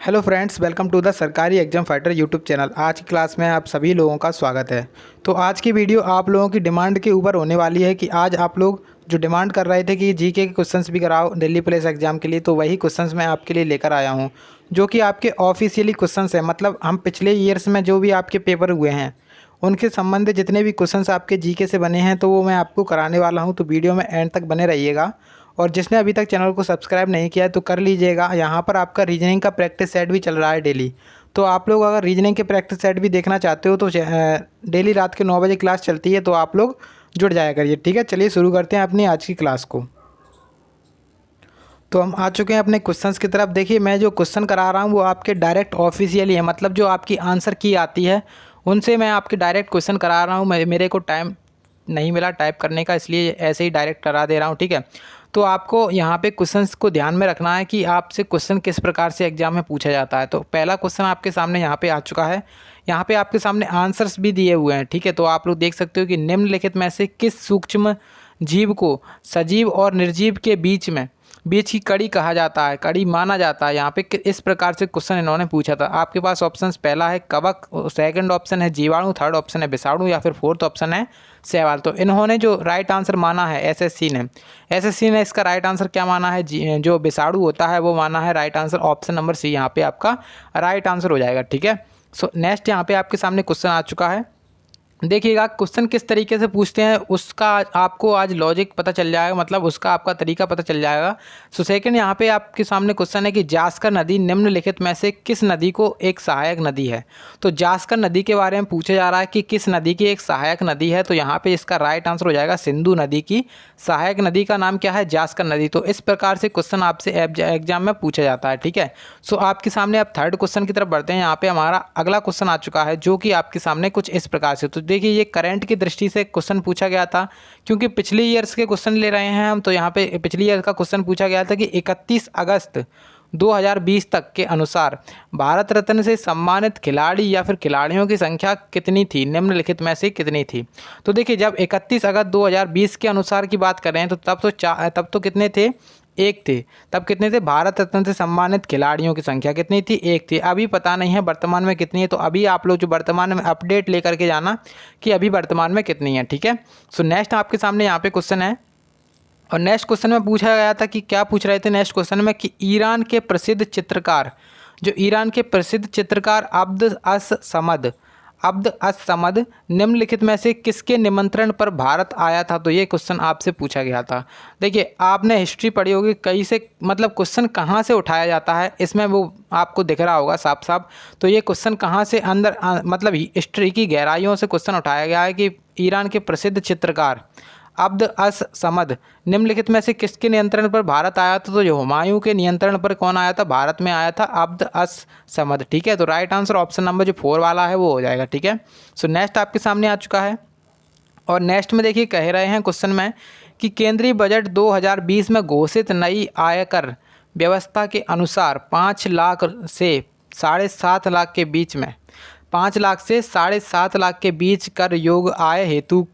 Hello friends, welcome to the Sarkari exam fighter YouTube channel. आज की class में आप सभी लोगों का स्वागत है। तो आज की वीडियो आप लोगों की डिमांड के ऊपर होने वाली है कि आज आप लोग जो डिमांड कर रहे थे कि जीके के क्वेश्चंस भी कराओ दिल्ली पुलिस एग्जाम के लिए, तो वही क्वेश्चंस मैं आपके लिए लेकर आया हूं, जो कि आपके ऑफिशियली क्वेश्चंस हैं। मतलब हम पिछले ईयर्स में जो भी आपके पेपर हुए हैं उनके संबंधित जितने भी क्वेश्चंस आपके जीके से बने हैं, तो वो मैं आपको कराने वाला हूँ। तो वीडियो में एंड तक बने रहिएगा। और जिसने अभी तक चैनल को सब्सक्राइब नहीं किया है तो कर लीजिएगा। यहाँ पर आपका रीजनिंग का प्रैक्टिस सेट भी चल रहा है डेली। तो आप लोग अगर रीजनिंग के प्रैक्टिस सेट भी देखना चाहते हो तो डेली रात के 9 बजे क्लास चलती है, तो आप लोग जुड़ जाया करिए। ठीक है, चलिए शुरू करते हैं अपनी आज की क्लास को। तो हम आ चुके हैं अपने क्वेश्चंस की तरफ। देखिए, मैं जो क्वेश्चन करा रहा हूँ वो आपके डायरेक्ट ऑफिशियली है, मतलब जो आपकी आंसर की आती है उनसे मैं आपके डायरेक्ट क्वेश्चन करा रहा हूँ। मेरे को टाइम नहीं मिला टाइप करने का, इसलिए ऐसे ही डायरेक्ट करा दे रहा हूँ। ठीक है, तो आपको यहाँ पे क्वेश्चंस को ध्यान में रखना है कि आपसे क्वेश्चन किस प्रकार से एग्जाम में पूछा जाता है। तो पहला क्वेश्चन आपके सामने यहाँ पे आ चुका है। यहाँ पे आपके सामने आंसर्स भी दिए हुए हैं। ठीक है, तो आप लोग देख सकते हो कि निम्नलिखित में से किस सूक्ष्म जीव को सजीव और निर्जीव के बीच की कड़ी कहा जाता है, कड़ी माना जाता है। यहाँ पे इस प्रकार से क्वेश्चन इन्होंने पूछा था। आपके पास ऑप्शंस, पहला है कवक, सेकंड ऑप्शन है जीवाणु, थर्ड ऑप्शन है विषाणु, या फिर फोर्थ ऑप्शन है शैवाल। तो इन्होंने जो राइट आंसर माना है एसएससी ने इसका राइट आंसर क्या माना है, जो विषाणु होता है वो माना है right answer option number C. यहाँ पे आपका राइट आंसर हो जाएगा। ठीक है, सो नेक्स्ट यहाँ पे आपके सामने क्वेश्चन आ चुका है। देखिएगा क्वेश्चन किस तरीके से पूछते हैं उसका आपको आज लॉजिक पता चल जाएगा, मतलब उसका आपका तरीका पता चल जाएगा। सो सेकंड यहाँ पे आपके सामने क्वेश्चन है कि जास्कर नदी निम्नलिखित में से किस नदी को एक सहायक नदी है। तो जास्कर नदी के बारे में पूछा जा रहा है कि किस नदी की एक सहायक नदी है। तो यहाँ पे इसका राइट आंसर हो जाएगा सिंधु नदी की सहायक नदी का नाम क्या है, जास्कर नदी। तो इस प्रकार से क्वेश्चन आपसे एग्जाम में पूछा जाता है। ठीक है, सो आपके सामने आप थर्ड क्वेश्चन की तरफ बढ़ते हैं। यहाँ पे हमारा अगला क्वेश्चन आ चुका है जो कि आपके सामने कुछ इस प्रकार से। तो देखिए, ये करंट की दृष्टि से क्वेश्चन पूछा गया था, क्योंकि पिछले ईयर्स के क्वेश्चन ले रहे हैं हम। तो यहाँ पे पिछले ईयर का क्वेश्चन पूछा गया था कि 31 अगस्त 2020 तक के अनुसार भारत रत्न से सम्मानित खिलाड़ी या फिर खिलाड़ियों की संख्या कितनी थी, निम्नलिखित में से कितनी थी। तो देखिए, जब 31 अगस्त 2020 के अनुसार की बात कर रहे हैं तो तब तो कितने थे, एक थे। तब कितने थे, भारत रत्न से सम्मानित खिलाड़ियों की संख्या कितनी थी, एक थी। अभी पता नहीं है वर्तमान में कितनी है। तो अभी आप लोग जो वर्तमान में अपडेट लेकर के जाना कि अभी वर्तमान में कितनी है। ठीक है, सो नेक्स्ट आपके सामने यहाँ पे क्वेश्चन है। और नेक्स्ट क्वेश्चन में पूछा गया था कि क्या पूछ रहे थे नेक्स्ट क्वेश्चन में कि ईरान के प्रसिद्ध चित्रकार अब्द अस समद निम्नलिखित में से किसके निमंत्रण पर भारत आया था। तो ये क्वेश्चन आपसे पूछा गया था। देखिए, आपने हिस्ट्री पढ़ी होगी, कहीं से मतलब क्वेश्चन कहाँ से उठाया जाता है इसमें वो आपको दिख रहा होगा साफ साफ। तो ये क्वेश्चन कहाँ से अंदर मतलब हिस्ट्री की गहराइयों से क्वेश्चन उठाया गया है कि ईरान के प्रसिद्ध चित्रकार अब्द अस समद निम्नलिखित में से किसके नियंत्रण पर भारत आया था। तो जो हुमायूं के नियंत्रण पर कौन आया था, भारत में आया था अब्द अस समद। ठीक है, तो राइट आंसर ऑप्शन नंबर जो 4 वाला है वो हो जाएगा। ठीक है, सो नेक्स्ट आपके सामने आ चुका है। और नेक्स्ट में देखिए, कह रहे हैं क्वेश्चन में कि केंद्रीय बजट 2020 में घोषित नई आयकर व्यवस्था के अनुसार 5 लाख से 7.5 लाख के बीच में 5 लाख से 7.5 लाख के बीच कर योग्य आय हेतु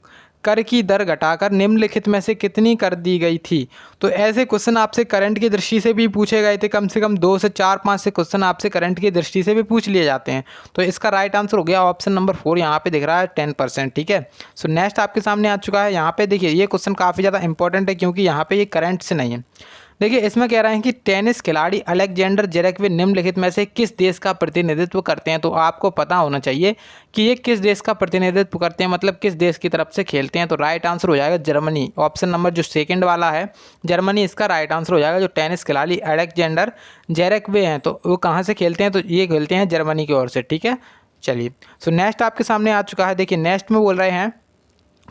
कर की दर घटाकर निम्नलिखित में से कितनी कर दी गई थी। तो ऐसे क्वेश्चन आपसे करंट की दृष्टि से भी पूछे गए थे। कम से कम 2 से 4-5 से क्वेश्चन आपसे करंट की दृष्टि से भी पूछ लिए जाते हैं। तो इसका राइट आंसर हो गया ऑप्शन नंबर 4। यहाँ पे दिख रहा है 10%। ठीक है, सो नेक्स्ट आपके सामने आ चुका है। यहाँ पे देखिए, ये क्वेश्चन काफ़ी ज़्यादा इंपॉर्टेंट है क्योंकि यहाँ पे ये करंट से नहीं है। देखिए, इसमें कह रहे हैं कि टेनिस खिलाड़ी अलेक्जेंडर जेरेक्व निम्नलिखित में से किस देश का प्रतिनिधित्व करते हैं। तो आपको पता होना चाहिए कि ये किस देश का प्रतिनिधित्व करते हैं, मतलब किस देश की तरफ से खेलते हैं। तो राइट आंसर हो जाएगा जर्मनी। ऑप्शन नंबर जो सेकंड वाला है जर्मनी, इसका राइट आंसर हो जाएगा। जो टेनिस खिलाड़ी अलेक्जेंडर जेरेक्व हैं तो वो कहाँ से खेलते हैं, तो ये खेलते हैं जर्मनी की ओर से। ठीक है, चलिए, सो नेक्स्ट आपके सामने आ चुका है। देखिए, नेक्स्ट में बोल रहे हैं,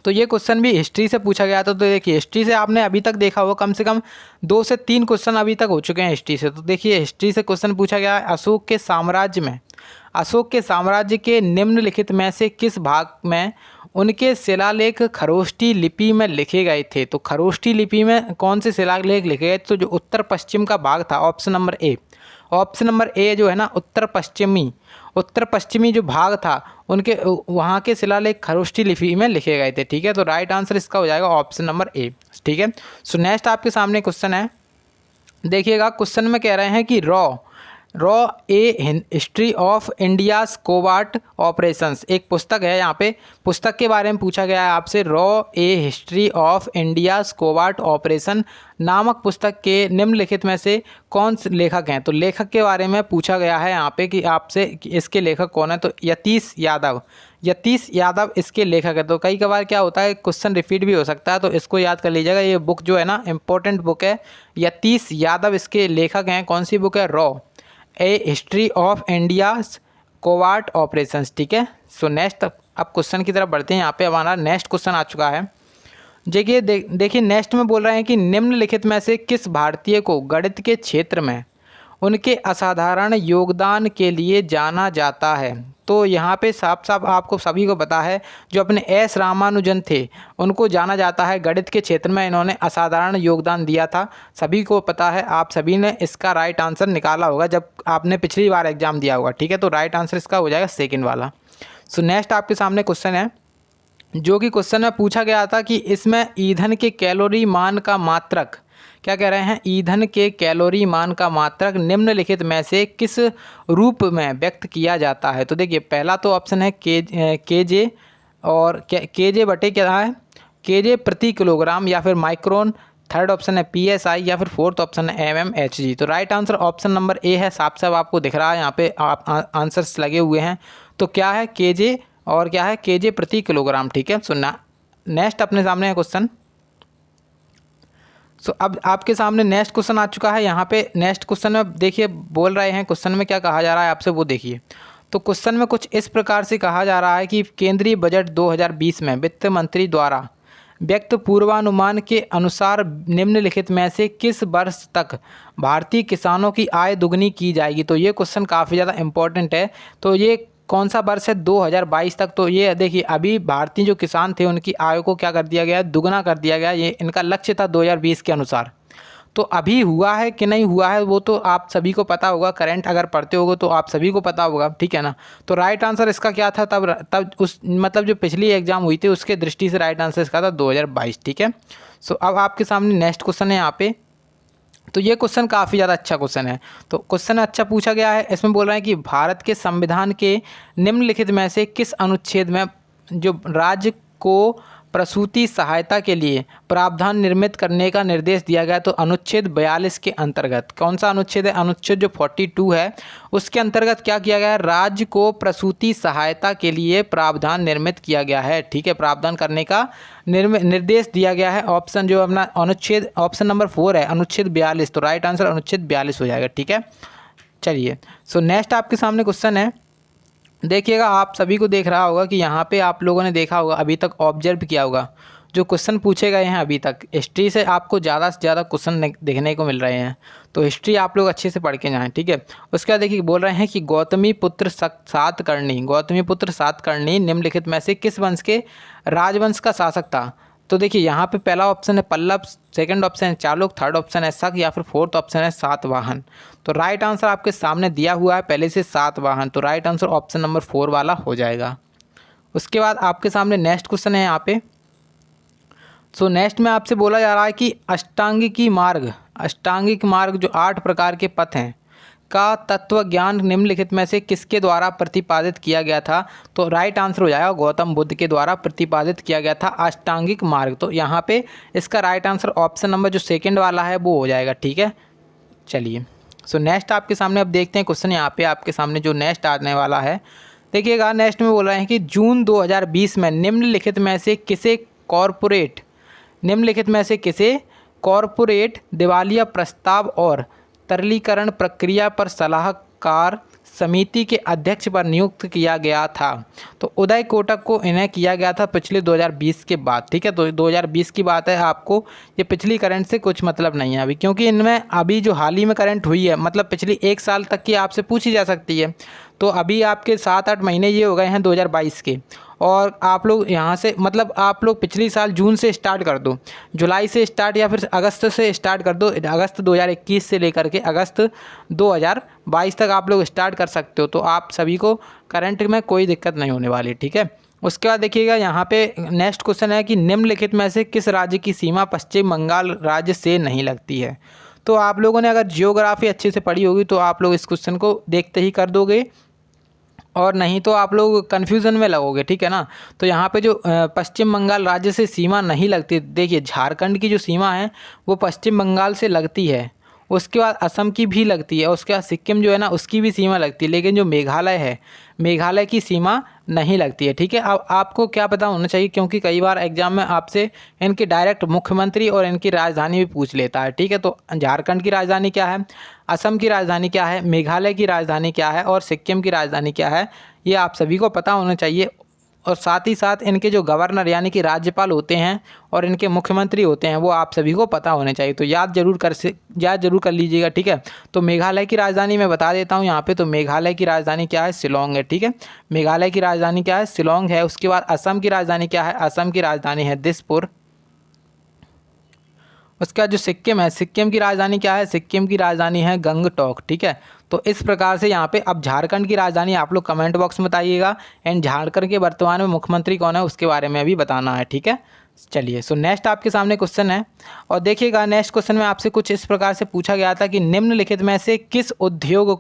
तो ये क्वेश्चन भी हिस्ट्री से पूछा गया था। तो देखिए, हिस्ट्री से आपने अभी तक देखा होगा कम से कम 2 से 3 क्वेश्चन अभी तक हो चुके हैं हिस्ट्री से। तो देखिए, हिस्ट्री से क्वेश्चन पूछा गया है, अशोक के साम्राज्य के निम्नलिखित में से किस भाग में उनके शिलालेख खरोष्ठी लिपि में लिखे गए थे। तो खरोष्ठी लिपि में कौन से शिलालेख लिखे गए। तो जो उत्तर पश्चिम का भाग था, ऑप्शन नंबर ए जो है ना, उत्तर पश्चिमी जो भाग था उनके वहाँ के शिलालेख खरोष्ठी लिपि में लिखे गए थे। ठीक है, तो राइट आंसर इसका हो जाएगा ऑप्शन नंबर ए। ठीक है, सो नेक्स्ट आपके सामने क्वेश्चन है। देखिएगा, क्वेश्चन में कह रहे हैं कि रॉ a history of India's covert operations, एक पुस्तक है, यहाँ पे पुस्तक के बारे में पूछा गया है आपसे। रॉ a history of India's covert operation नामक पुस्तक के निम्नलिखित में से कौन से लेखक हैं? तो लेखक के बारे में पूछा गया है यहाँ पे कि आपसे कि इसके लेखक कौन है, तो यतीश यादव। यतीश यादव इसके लेखक है। तो कई कबार क्या होता है, क्वेश्चन रिपीट भी हो सकता है, तो इसको याद कर लीजिएगा। ये बुक जो है ना, इम्पोर्टेंट बुक है। यतीश यादव इसके लेखक हैं। कौन सी बुक है? रॉ a history of India's covert operations, ठीक है। सो नेक्स्ट, अब क्वेश्चन की तरफ बढ़ते हैं। यहाँ पे हमारा नेक्स्ट क्वेश्चन आ चुका है। देखिए नेक्स्ट में बोल रहे हैं कि निम्नलिखित में से किस भारतीय को गणित के क्षेत्र में उनके असाधारण योगदान के लिए जाना जाता है? तो यहाँ पे साफ साफ आपको सभी को पता है, जो अपने एस रामानुजन थे उनको जाना जाता है। गणित के क्षेत्र में इन्होंने असाधारण योगदान दिया था, सभी को पता है। आप सभी ने इसका राइट आंसर निकाला होगा जब आपने पिछली बार एग्जाम दिया होगा, ठीक है। तो राइट आंसर इसका हो जाएगा सेकेंड वाला। सो नेक्स्ट आपके सामने क्वेश्चन है, जो कि क्वेश्चन में पूछा गया था कि इसमें ईंधन के कैलोरी मान का मात्रक, क्या कह रहे हैं, ईंधन के कैलोरी मान का मात्रक निम्नलिखित में से किस रूप में व्यक्त किया जाता है? तो देखिए पहला तो ऑप्शन है केजे, और केजे बटे क्या है, केजे प्रति किलोग्राम या फिर माइक्रोन। थर्ड ऑप्शन है पीएसआई, या फिर फोर्थ ऑप्शन है एमएमएचजी। तो right answer option number A है। साफ साफ आपको दिख रहा है यहाँ पे आप आंसर्स लगे हुए हैं। तो क्या है, केजे, और क्या है, केजे प्रति किलोग्राम, ठीक है। सो नेक्स्ट अपने सामने है क्वेश्चन। सो अब आपके सामने नेक्स्ट क्वेश्चन आ चुका है। यहाँ पे नेक्स्ट क्वेश्चन में देखिए बोल रहे हैं, क्वेश्चन में क्या कहा जा रहा है आपसे वो देखिए। तो क्वेश्चन में कुछ इस प्रकार से कहा जा रहा है कि केंद्रीय बजट 2020 में वित्त मंत्री द्वारा व्यक्त पूर्वानुमान के अनुसार निम्नलिखित में से किस वर्ष तक भारतीय किसानों की आय दुगनी की जाएगी? तो ये क्वेश्चन काफ़ी ज़्यादा इम्पोर्टेंट है। तो ये कौन सा वर्ष है? 2022 तक। तो ये देखिए अभी भारतीय जो किसान थे उनकी आय को क्या कर दिया गया है, दुगना कर दिया गया। ये इनका लक्ष्य था 2020 के अनुसार। तो अभी हुआ है कि नहीं हुआ है वो तो आप सभी को पता होगा, करंट अगर पढ़ते होगे तो आप सभी को पता होगा, ठीक है ना। तो राइट आंसर इसका क्या था तब उस मतलब जो पिछली एग्जाम हुई थी उसके दृष्टि से राइट आंसर इसका था 2022, ठीक है। सो अब आपके सामने नेक्स्ट क्वेश्चन है यहाँ पे। तो ये क्वेश्चन काफ़ी ज़्यादा अच्छा क्वेश्चन है। तो क्वेश्चन अच्छा पूछा गया है। इसमें बोल रहे हैं कि भारत के संविधान के निम्नलिखित में से किस अनुच्छेद में जो राज्य को प्रसूति सहायता के लिए प्रावधान निर्मित करने का निर्देश दिया गया? तो अनुच्छेद 42 के अंतर्गत। कौन सा अनुच्छेद है? अनुच्छेद जो 42 है उसके अंतर्गत क्या किया गया है, राज्य को प्रसूति सहायता के लिए प्रावधान निर्मित किया गया है, ठीक है। प्रावधान करने का निर्देश दिया गया है। ऑप्शन जो अपना अनुच्छेद ऑप्शन नंबर 4 है, अनुच्छेद 42। तो राइट आंसर अनुच्छेद 42 हो जाएगा, ठीक है। चलिए, सो नेक्स्ट आपके सामने क्वेश्चन है। देखिएगा आप सभी को देख रहा होगा कि यहाँ पे आप लोगों ने देखा होगा, अभी तक ऑब्जर्व किया होगा, जो क्वेश्चन पूछे गए हैं अभी तक हिस्ट्री से आपको ज़्यादा से ज़्यादा क्वेश्चन देखने को मिल रहे हैं। तो हिस्ट्री आप लोग अच्छे से पढ़ के जाएँ, ठीक है। उसके बाद देखिए बोल रहे हैं कि गौतमी पुत्र सातकर्णी निम्नलिखित में से किस वंश के राजवंश का शासक था? तो देखिए यहाँ पे पहला ऑप्शन है पल्लव, सेकंड ऑप्शन है चालुक्य, थर्ड ऑप्शन है शक, या फिर फोर्थ ऑप्शन है सातवाहन। तो राइट आंसर आपके सामने दिया हुआ है पहले से सातवाहन। तो राइट आंसर ऑप्शन नंबर 4 वाला हो जाएगा। उसके बाद आपके सामने नेक्स्ट क्वेश्चन है यहाँ पे। सो नेक्स्ट में आपसे बोला जा रहा है कि अष्टांगिक मार्ग जो 8 प्रकार के पथ हैं का तत्व ज्ञान निम्नलिखित में से किसके द्वारा प्रतिपादित किया गया था? तो राइट आंसर हो जाएगा गौतम बुद्ध के द्वारा प्रतिपादित किया गया था अष्टांगिक मार्ग। तो यहाँ पे इसका राइट आंसर ऑप्शन नंबर जो सेकंड वाला है वो हो जाएगा, ठीक है। चलिए, सो नेक्स्ट आपके सामने अब देखते हैं क्वेश्चन। यहाँ पे आपके सामने जो नेक्स्ट आने वाला है देखिएगा, नेक्स्ट में बोल रहे हैं कि जून 2020 में निम्नलिखित में से किसे कॉरपोरेट दिवालिया प्रस्ताव और तरलीकरण प्रक्रिया पर सलाहकार समिति के अध्यक्ष पर नियुक्त किया गया था? तो उदय कोटक को इन्हें किया गया था पिछले 2020 के बाद, ठीक है। तो 2020 की बात है, आपको ये पिछली करंट से कुछ मतलब नहीं है अभी, क्योंकि इनमें अभी जो हाल ही में करंट हुई है मतलब पिछली 1 साल तक की आपसे पूछी जा सकती है। तो अभी आपके 7-8 महीने ये हो गए हैं 2022 के, और आप लोग यहाँ से मतलब आप लोग पिछली साल जून से स्टार्ट कर दो, जुलाई से स्टार्ट या फिर अगस्त से स्टार्ट कर दो। अगस्त 2021 से लेकर के अगस्त 2022 तक आप लोग स्टार्ट कर सकते हो। तो आप सभी को करंट में कोई दिक्कत नहीं होने वाली, ठीक है। उसके बाद देखिएगा यहाँ पे नेक्स्ट क्वेश्चन है कि निम्नलिखित में से किस राज्य की सीमा पश्चिम बंगाल राज्य से नहीं लगती है? तो आप लोगों ने अगर जियोग्राफी अच्छे से पढ़ी होगी तो आप लोग इस क्वेश्चन को देखते ही कर दोगे, और नहीं तो आप लोग कन्फ्यूज़न में लगोगे, ठीक है ना। तो यहाँ पे जो पश्चिम बंगाल राज्य से सीमा नहीं लगती, देखिए झारखंड की जो सीमा है वो पश्चिम बंगाल से लगती है, उसके बाद असम की भी लगती है, उसके बाद सिक्किम जो है ना उसकी भी सीमा लगती है, लेकिन जो मेघालय है, मेघालय की सीमा नहीं लगती है, ठीक है। अब आपको क्या पता होना चाहिए, क्योंकि कई बार एग्जाम में आपसे इनके डायरेक्ट मुख्यमंत्री और इनकी राजधानी भी पूछ लेता है, ठीक है। तो झारखंड की राजधानी क्या है, असम की राजधानी क्या है, मेघालय की राजधानी क्या है और सिक्किम की राजधानी क्या है, ये आप सभी को पता होना चाहिए। और साथ ही साथ इनके जो गवर्नर यानी कि राज्यपाल होते हैं और इनके मुख्यमंत्री होते हैं वो आप सभी को पता होने चाहिए, तो याद जरूर कर लीजिएगा, ठीक है। तो मेघालय की राजधानी मैं बता देता हूँ यहाँ पे, तो मेघालय की राजधानी क्या है, शिलोंग है, ठीक है। मेघालय की राजधानी क्या है, शिलोंग है। उसके बाद असम की राजधानी क्या है, असम की राजधानी है दिसपुर। उसका जो सिक्किम है, सिक्किम की राजधानी क्या है, सिक्किम की राजधानी है गंगटोक, ठीक है। तो इस प्रकार से यहाँ पे अब झारखंड की राजधानी आप लोग कमेंट बॉक्स में बताइएगा, एंड झारखंड के वर्तमान में मुख्यमंत्री कौन है उसके बारे में भी बताना है, ठीक है। चलिए, सो नेक्स्ट आपके सामने क्वेश्चन है, और देखिएगा नेक्स्ट क्वेश्चन में आपसे कुछ इस प्रकार से पूछा गया था कि निम्नलिखित में से किस उद्योग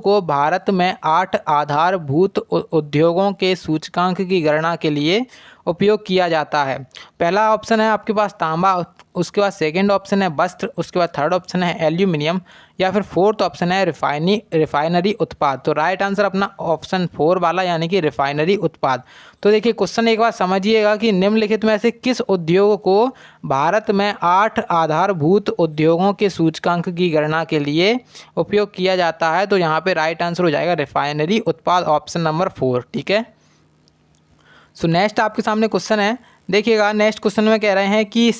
को भारत में 8 आधारभूत उद्योगों के सूचकांक की गणना के लिए उपयोग किया जाता है। पहला ऑप्शन है आपके पास तांबा, उसके बाद सेकंड ऑप्शन है वस्त्र, उसके बाद थर्ड ऑप्शन है एल्यूमिनियम, या फिर फोर्थ ऑप्शन है रिफाइनरी उत्पाद। तो राइट आंसर अपना ऑप्शन 4 वाला यानी कि रिफाइनरी उत्पाद। तो देखिए क्वेश्चन एक बार समझिएगा कि निम्नलिखित में से किस उद्योग को भारत में 8 आधारभूत उद्योगों के सूचकांक की गणना के लिए उपयोग किया जाता है। तो यहाँ पे राइट आंसर हो जाएगा रिफाइनरी उत्पाद, ऑप्शन नंबर 4, ठीक है। सो नेक्स्ट आपके सामने क्वेश्चन है, देखिएगा नेक्स्ट क्वेश्चन में कह रहे हैं कि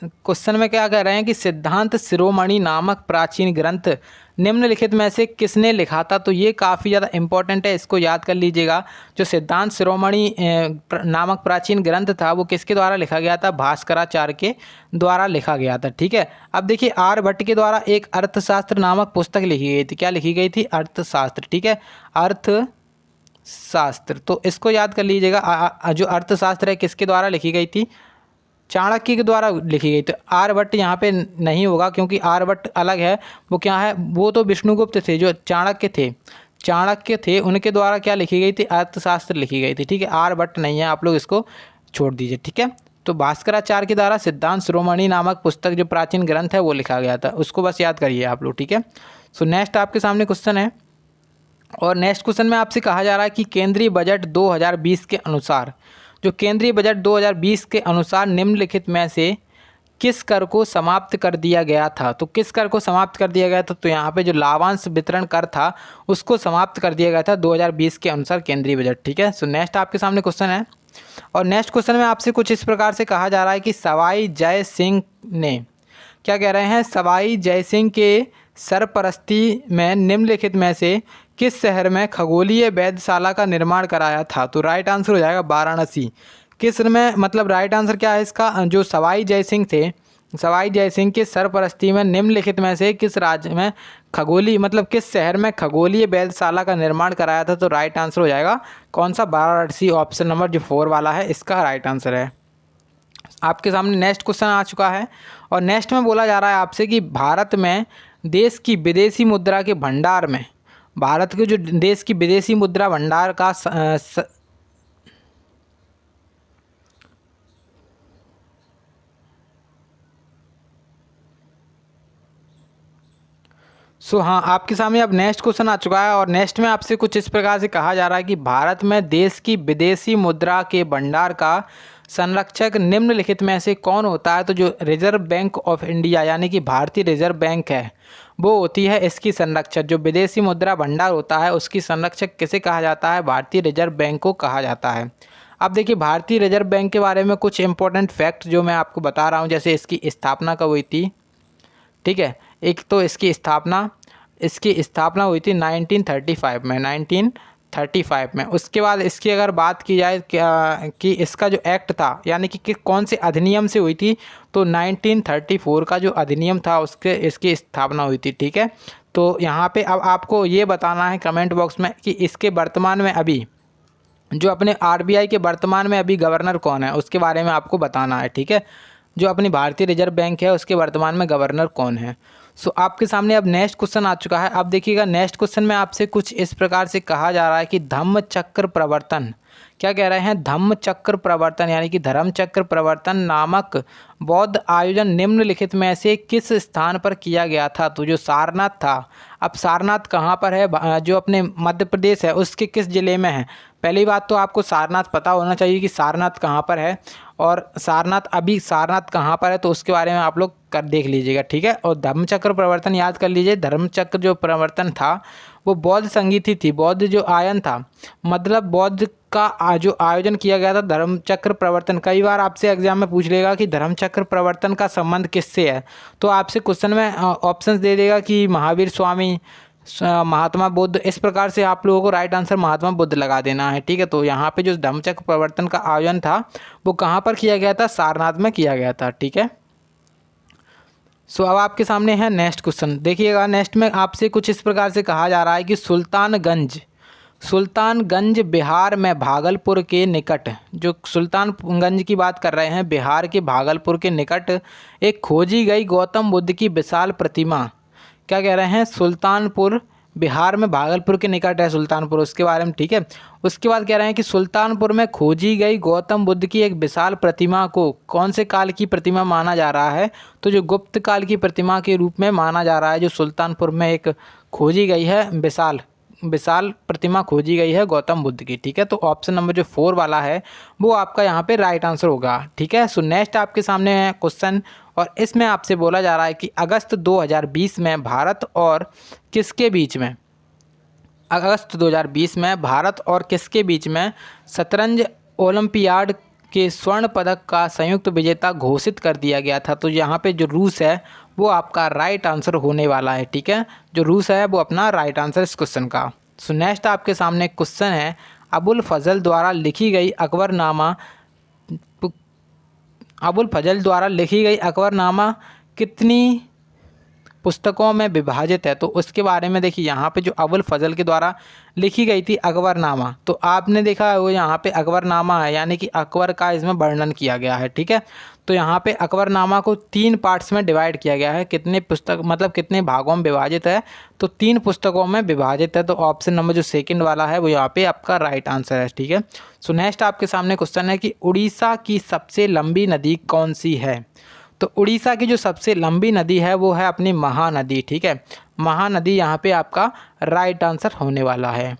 क्या कह रहे हैं कि सिद्धांत शिरोमणि नामक प्राचीन ग्रंथ निम्नलिखित में से किसने लिखा था। तो ये काफ़ी ज़्यादा इंपॉर्टेंट है, इसको याद कर लीजिएगा। जो सिद्धांत शिरोमणि नामक प्राचीन ग्रंथ था वो किसके द्वारा लिखा गया था, भास्कराचार्य के द्वारा लिखा गया था, ठीक है। अब देखिए आर्यभट्ट के द्वारा एक अर्थशास्त्र नामक पुस्तक लिखी गई थी, क्या लिखी गई थी, अर्थशास्त्र, ठीक है, अर्थशास्त्र। तो इसको याद कर लीजिएगा, जो अर्थशास्त्र है किसके द्वारा लिखी गई थी, चाणक्य के द्वारा लिखी गई। तो आर्यभट्ट यहाँ पे नहीं होगा, क्योंकि आर्यभट्ट अलग है, वो क्या है, वो तो विष्णुगुप्त थे, जो चाणक्य थे उनके द्वारा क्या लिखी गई थी, अर्थशास्त्र लिखी गई थी, ठीक है। आर्यभट्ट नहीं है, आप लोग इसको छोड़ दीजिए, ठीक है। तो भास्कराचार्य के द्वारा सिद्धांत शिरोमणि नामक पुस्तक जो प्राचीन ग्रंथ है वो लिखा गया था, उसको बस याद करिए आप लोग, ठीक है। सो नेक्स्ट आपके सामने क्वेश्चन है, और नेक्स्ट क्वेश्चन में आपसे कहा जा रहा है कि केंद्रीय बजट 2020 के अनुसार, जो केंद्रीय बजट 2020 के अनुसार निम्नलिखित में से किस कर को समाप्त कर दिया गया था। तो किस कर को समाप्त कर दिया गया था, तो यहाँ पे जो लाभांश वितरण कर था उसको समाप्त कर दिया गया था 2020 के अनुसार केंद्रीय बजट, ठीक है। सो नेक्स्ट आपके सामने क्वेश्चन है, और नेक्स्ट क्वेश्चन में आपसे कुछ इस प्रकार से कहा जा रहा है कि सवाई जय सिंह ने, क्या कह रहे हैं, सवाई जय सिंह के सरपरस्ती में निम्नलिखित में से किस शहर में खगोलीय वेधशाला का निर्माण कराया था। तो राइट आंसर हो जाएगा वाराणसी। किस में, मतलब राइट आंसर क्या है इसका, जो सवाई जय सिंह थे, सवाई जय सिंह के सरपरस्ती में निम्नलिखित में से किस राज्य में किस शहर में खगोलीय वेधशाला का निर्माण कराया था। तो राइट आंसर हो जाएगा कौन सा, वाराणसी, ऑप्शन नंबर जो 4 वाला है इसका राइट आंसर है। आपके सामने नेक्स्ट क्वेश्चन आ चुका है, और नेक्स्ट में बोला जा रहा है आपसे कि भारत में देश की विदेशी मुद्रा के भंडार में, भारत के जो देश की विदेशी मुद्रा भंडार का हाँ, आपके सामने अब नेक्स्ट क्वेश्चन आ चुका है, और नेक्स्ट में आपसे कुछ इस प्रकार से कहा जा रहा है कि भारत में देश की विदेशी मुद्रा के भंडार का संरक्षक निम्नलिखित में से कौन होता है। तो जो रिजर्व बैंक ऑफ इंडिया यानी कि भारतीय रिजर्व बैंक है वो होती है इसकी संरक्षक। जो विदेशी मुद्रा भंडार होता है उसकी संरक्षक किसे कहा जाता है, भारतीय रिजर्व बैंक को कहा जाता है। अब देखिए भारतीय रिजर्व बैंक के बारे में कुछ इंपॉर्टेंट फैक्ट जो मैं आपको बता रहा हूँ, जैसे इसकी स्थापना कब हुई थी, ठीक है। एक तो इसकी स्थापना हुई थी 1935 में, 1935 में। उसके बाद इसकी अगर बात की जाए कि इसका जो एक्ट था यानी कि कौन से अधिनियम से हुई थी, तो 1934 का जो अधिनियम था इसकी स्थापना हुई थी, ठीक है। तो यहाँ पे अब आपको ये बताना है कमेंट बॉक्स में कि इसके वर्तमान में अभी जो अपने आरबीआई के वर्तमान में अभी गवर्नर कौन है उसके बारे में आपको बताना है, ठीक है। जो अपनी भारतीय रिजर्व बैंक है उसके वर्तमान में गवर्नर कौन है। सो आपके सामने अब नेक्स्ट क्वेश्चन आ चुका है। अब देखिएगा नेक्स्ट क्वेश्चन में आपसे कुछ इस प्रकार से कहा जा रहा है कि धम्म चक्र प्रवर्तन, क्या कह रहे हैं, धम्म चक्र प्रवर्तन यानी कि धर्म चक्र प्रवर्तन नामक बौद्ध आयोजन निम्नलिखित में से किस स्थान पर किया गया था। तो जो सारनाथ था, अब सारनाथ कहाँ पर है, जो अपने मध्य प्रदेश है उसके किस ज़िले में है। पहली बात तो आपको सारनाथ पता होना चाहिए कि सारनाथ कहाँ पर है, और सारनाथ कहाँ पर है तो उसके बारे में आप लोग कर देख लीजिएगा, ठीक है। और धर्मचक्र प्रवर्तन याद कर लीजिए, धर्मचक्र जो प्रवर्तन था वो बौद्ध संगीति थी, बौद्ध जो आयन था, मतलब बौद्ध का जो आयोजन किया गया था धर्मचक्र प्रवर्तन। कई बार आपसे एग्जाम में पूछ लेगा कि धर्मचक्र प्रवर्तन का संबंध किससे है, तो आपसे क्वेश्चन में ऑप्शंस दे देगा कि महावीर स्वामी, महात्मा बुद्ध, इस प्रकार से आप लोगों को राइट आंसर महात्मा बुद्ध लगा देना है, ठीक है। तो यहाँ पे जो धम्मचक्र प्रवर्तन का आयोजन था वो कहाँ पर किया गया था, सारनाथ में किया गया था, ठीक है। सो अब आपके सामने है नेक्स्ट क्वेश्चन। देखिएगा नेक्स्ट में आपसे कुछ इस प्रकार से कहा जा रहा है कि सुल्तानगंज बिहार में भागलपुर के निकट, जो सुल्तानगंज की बात कर रहे हैं, बिहार के भागलपुर के निकट एक खोजी गई गौतम बुद्ध की विशाल प्रतिमा, क्या कह रहे हैं, सुल्तानपुर, बिहार में भागलपुर के निकट है सुल्तानपुर, उसके बारे में, ठीक है। उसके बाद कह रहे हैं कि सुल्तानपुर में खोजी गई गौतम बुद्ध की एक विशाल प्रतिमा को कौन से काल की प्रतिमा माना जा रहा है। तो जो गुप्त काल की प्रतिमा के रूप में माना जा रहा है, जो सुल्तानपुर में एक खोजी गई है विशाल प्रतिमा खोजी गई है गौतम बुद्ध की, ठीक है। तो ऑप्शन नंबर जो 4 वाला है वो आपका यहाँ पे राइट आंसर होगा, ठीक है। सो नेक्स्ट आपके सामने है क्वेश्चन, और इसमें आपसे बोला जा रहा है कि अगस्त 2020 में भारत और किसके बीच में, अगस्त 2020 में भारत और किसके बीच में शतरंज ओलंपियाड के स्वर्ण पदक का संयुक्त विजेता घोषित कर दिया गया था। तो यहाँ पे जो रूस है वो आपका राइट आंसर होने वाला है, ठीक है। जो रूस है वो अपना राइट आंसर इस क्वेश्चन का। सो नेक्स्ट आपके सामने क्वेश्चन है, अबुल फजल द्वारा लिखी गई अकबरनामा कितनी पुस्तकों में विभाजित है। तो उसके बारे में देखिए, यहाँ पे जो अबुल फजल के द्वारा लिखी गई थी अकबरनामा, तो आपने देखा है वो यहाँ पे अकबरनामा है, यानी कि अकबर का इसमें वर्णन किया गया है, ठीक है। तो यहाँ पे अकबरनामा को 3 पार्ट्स में डिवाइड किया गया है, कितने पुस्तक मतलब कितने भागों में विभाजित है, तो 3 पुस्तकों में विभाजित है। तो ऑप्शन नंबर जो 2 वाला है वो यहाँ पे आपका राइट आंसर है, ठीक है। सो नेक्स्ट आपके सामने क्वेश्चन है कि उड़ीसा की सबसे लंबी नदी कौन सी है। तो उड़ीसा की जो सबसे लंबी नदी है वो है अपनी महानदी, ठीक है। महानदी यहाँ पे आपका राइट आंसर होने वाला है।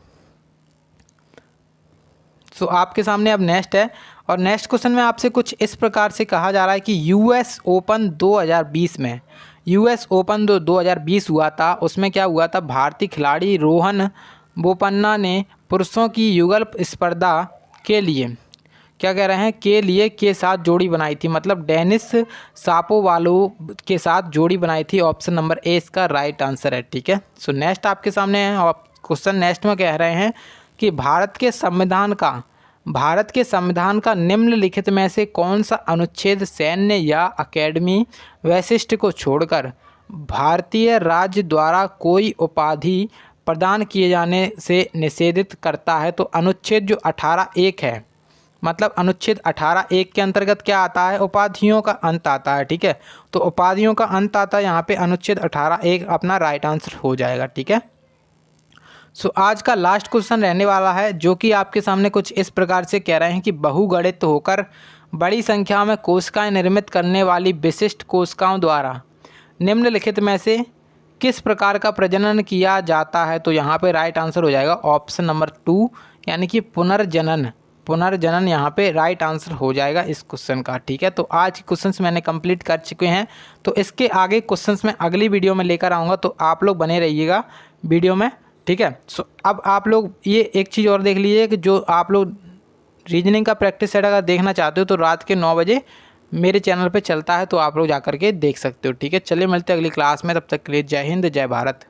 सो आपके सामने अब नेक्स्ट है, और नेक्स्ट क्वेश्चन में आपसे कुछ इस प्रकार से कहा जा रहा है कि यूएस ओपन 2020 हुआ था, उसमें क्या हुआ था, भारतीय खिलाड़ी रोहन बोपन्ना ने पुरुषों की युगल स्पर्धा के लिए, क्या कह रहे हैं, के साथ जोड़ी बनाई थी, मतलब डेनिस शापोवालोव के साथ जोड़ी बनाई थी। ऑप्शन नंबर ए इसका राइट आंसर है, ठीक है। सो नेक्स्ट आपके सामने है, और क्वेश्चन नेक्स्ट में कह रहे हैं कि भारत के संविधान का निम्नलिखित में से कौन सा अनुच्छेद सैन्य या अकेडमी वैशिष्ट को छोड़कर भारतीय राज्य द्वारा कोई उपाधि प्रदान किए जाने से निषेधित करता है। तो अनुच्छेद जो 18(1) है, मतलब अनुच्छेद 18(1) के अंतर्गत क्या आता है, उपाधियों का अंत आता है, ठीक है। तो उपाधियों का अंत आता है यहाँ पे, अनुच्छेद 18(1) अपना राइट आंसर हो जाएगा, ठीक है। सो आज का लास्ट क्वेश्चन रहने वाला है, जो कि आपके सामने कुछ इस प्रकार से कह रहे हैं कि बहुगणित होकर बड़ी संख्या में कोशिकाएं निर्मित करने वाली विशिष्ट कोशिकाओं द्वारा निम्नलिखित में से किस प्रकार का प्रजनन किया जाता है। तो यहाँ पे राइट आंसर हो जाएगा ऑप्शन नंबर 2, यानी कि पुनर्जनन यहाँ पे राइट आंसर हो जाएगा इस क्वेश्चन का, ठीक है। तो आज के क्वेश्चंस मैंने कंप्लीट कर चुके हैं, तो इसके आगे क्वेश्चंस मैं अगली वीडियो में लेकर आऊँगा, तो आप लोग बने रहिएगा वीडियो में, ठीक है। सो अब आप लोग ये एक चीज़ और देख लीजिए कि जो आप लोग रीजनिंग का प्रैक्टिस सेट अगर देखना चाहते हो तो रात के 9 बजे मेरे चैनल पे चलता है, तो आप लोग जा कर के देख सकते हो, ठीक है। चलिए मिलते हैं अगली क्लास में, तब तक के लिए जय हिंद जय भारत।